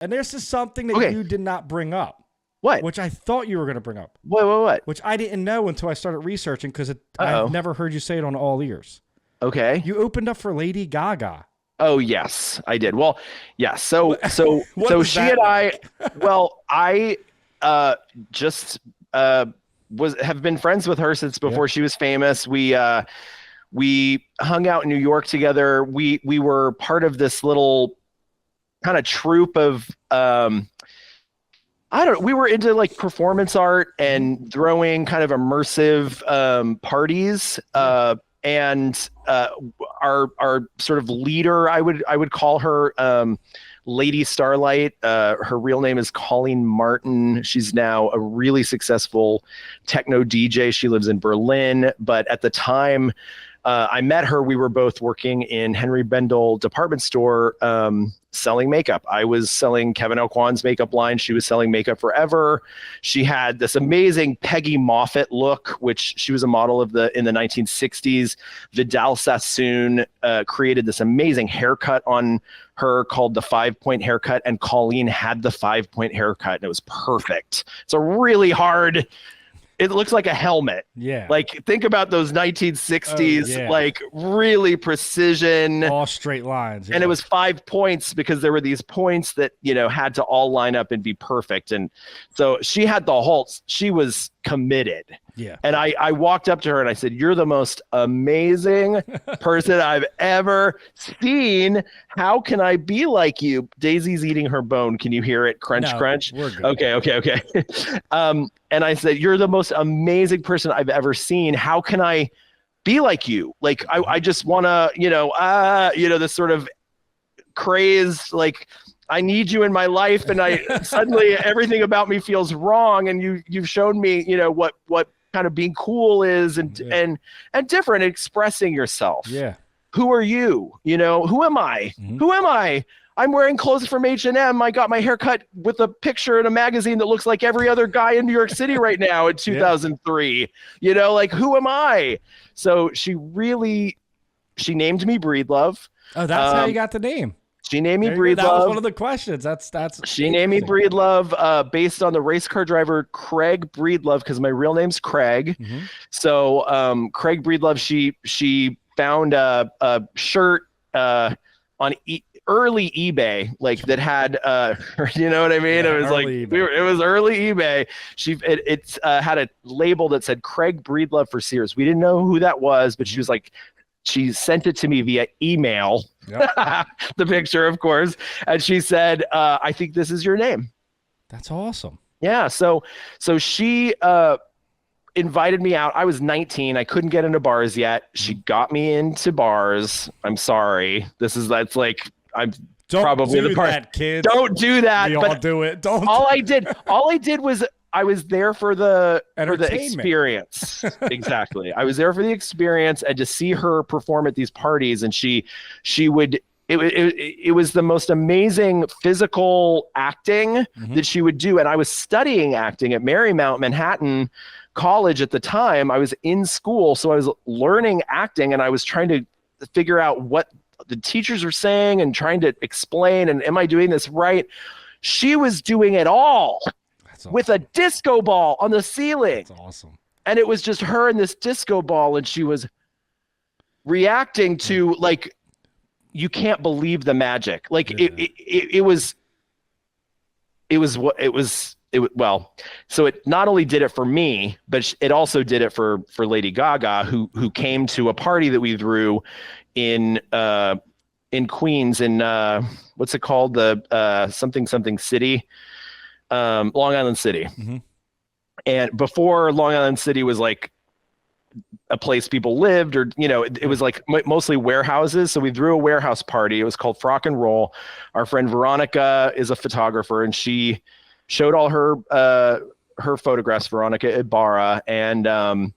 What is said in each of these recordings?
And this is something that you did not bring up. What? Which I thought you were going to bring up. What? Which I didn't know until I started researching because I've never heard you say it on All Ears. Okay. You opened up for Lady Gaga. Oh yes, I did. Well, yes. So she and like? I just have been friends with her since before she was famous. We hung out in New York together. We were part of this little kind of troupe of we were into like performance art and throwing kind of immersive parties. And our sort of leader, I would call her Lady Starlight. Her real name is Colleen Martin. She's now a really successful techno DJ. She lives in Berlin, but at the time I met her, we were both working in Henry Bendel department store selling makeup. I was selling Kevin Aucoin's makeup line. She was selling Makeup Forever. She had this amazing Peggy Moffat look, which she was a model of in the 1960s. Vidal Sassoon created this amazing haircut on her called the 5-point haircut, and Colleen had the 5-point haircut, and it was perfect. It's a really hard. It looks like a helmet. Yeah. Like think about those 1960s, like really precision. All straight lines. Yeah. And it was 5 points because there were these points that, had to all line up and be perfect. And so she had the halts. She was committed. Yeah. And I walked up to her and I said, "You're the most amazing person I've ever seen. How can I be like you?" Daisy's eating her bone. Can you hear it? Crunch, crunch. We're good. Okay. And I said, "You're the most amazing person I've ever seen. How can I be like you? Like, I just want to, this sort of crazed, like, I need you in my life. And I suddenly everything about me feels wrong. And you've shown me, what kind of being cool is and different, expressing yourself. Yeah. Who are you? Who am I? Mm-hmm. Who am I? I'm wearing clothes from H&M. I got my hair cut with a picture in a magazine that looks like every other guy in New York City right now in 2003. Like, who am I? So she named me Breedlove. Oh, that's how you got the name. She named me Breedlove. That was one of the questions. She named me Breedlove based on the race car driver Craig Breedlove, because my real name's Craig. Mm-hmm. So Craig Breedlove, she found a shirt on early eBay, like that had you know what I mean? Yeah, it was like it was early eBay. It had a label that said Craig Breedlove for Sears. We didn't know who that was, but she was like, she sent it to me via email. Yep. The picture, of course, and she said, "I think this is your name." That's awesome. Yeah. So she invited me out. I was 19. I couldn't get into bars yet. She got me into bars. I'm sorry. I'm Don't probably do the part. That, kids. Don't do that. We all do it. Don't. All I did was I was there for the experience. Exactly. I was there for the experience and to see her perform at these parties, and she would. It was the most amazing physical acting that she would do, and I was studying acting at Marymount Manhattan College at the time. I was in school, so I was learning acting, and I was trying to figure out what the teachers are saying and trying to explain, and am I doing this right? She was doing it all. Awesome. With a disco ball on the ceiling. That's awesome. And it was just her and this disco ball, and she was reacting to, like, you can't believe the magic. Like so it not only did it for me, but it also did it for Lady Gaga, who came to a party that we threw in Queens, in what's it called, the something city, Long Island City. Mm-hmm. And before Long Island City was like a place people lived, or it was like mostly warehouses. So we threw a warehouse party. It was called Frock and Roll. Our friend Veronica is a photographer, and she showed all her photographs, Veronica Ibarra, and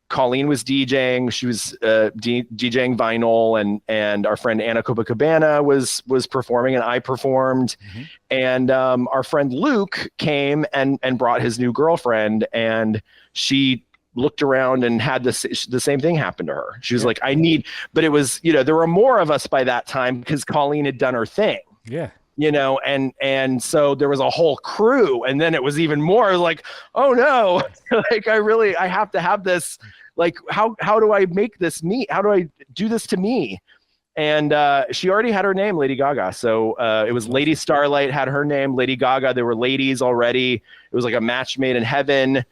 Colleen was DJing. She was DJing vinyl, and our friend Anna Copacabana was performing, and I performed. Mm-hmm. And our friend Luke came and brought his new girlfriend, and she looked around and had the same thing happen to her. She was like, but it was, there were more of us by that time because Colleen had done her thing. Yeah. you know, and so there was a whole crew, and then it was even more like, oh no, like I have to have this, like how do I make this me? How do I do this to me? And she already had her name, Lady Gaga. So it was Lady Starlight had her name, Lady Gaga. There were ladies already. It was like a match made in heaven.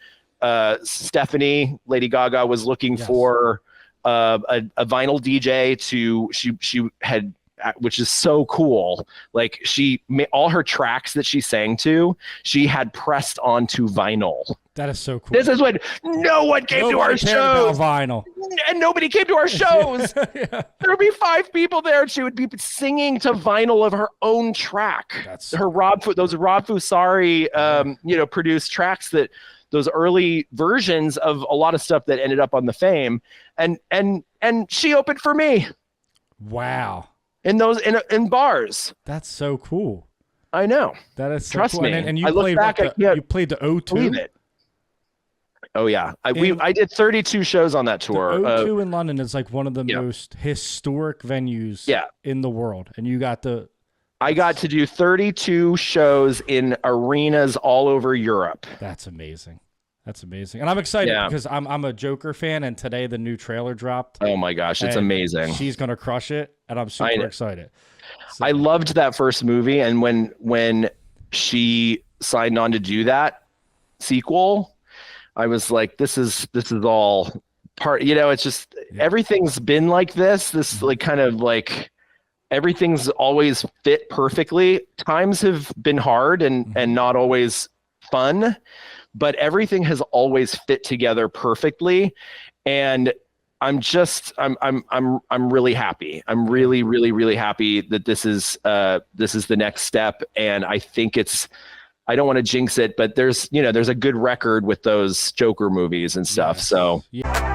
Stephanie, Lady Gaga, was looking for a vinyl DJ she had, which is so cool. Like all her tracks that she sang to, she had pressed onto vinyl. That is so cool. This is when no one came to our shows. Vinyl. And nobody came to our shows. There would be 5 people there, and she would be singing to vinyl of her own track. That's her those Rob Fusari, produced tracks, that those early versions of a lot of stuff that ended up on the Fame, and she opened for me. Wow. In those in bars. That's so cool. I know. That is so Trust cool. me. And you I look played back, you played the O2. Believe it. Oh yeah, I did 32 shows on that tour. The O2 in London is like one of the most historic venues in the world, and you got I got to do 32 shows in arenas all over Europe. That's amazing. That's amazing, and I'm excited because I'm a Joker fan, and today the new trailer dropped. Oh my gosh, it's amazing. She's gonna crush it, and I'm super excited. So. I loved that first movie, and when she signed on to do that sequel, I was like, this is all part, it's just everything's been like this like kind of like everything's always fit perfectly. Times have been hard and not always fun, but everything has always fit together perfectly. And I'm really happy. I'm really, really, really happy that this is the next step. And I think I don't want to jinx it, but there's a good record with those Joker movies and stuff. So. Yeah.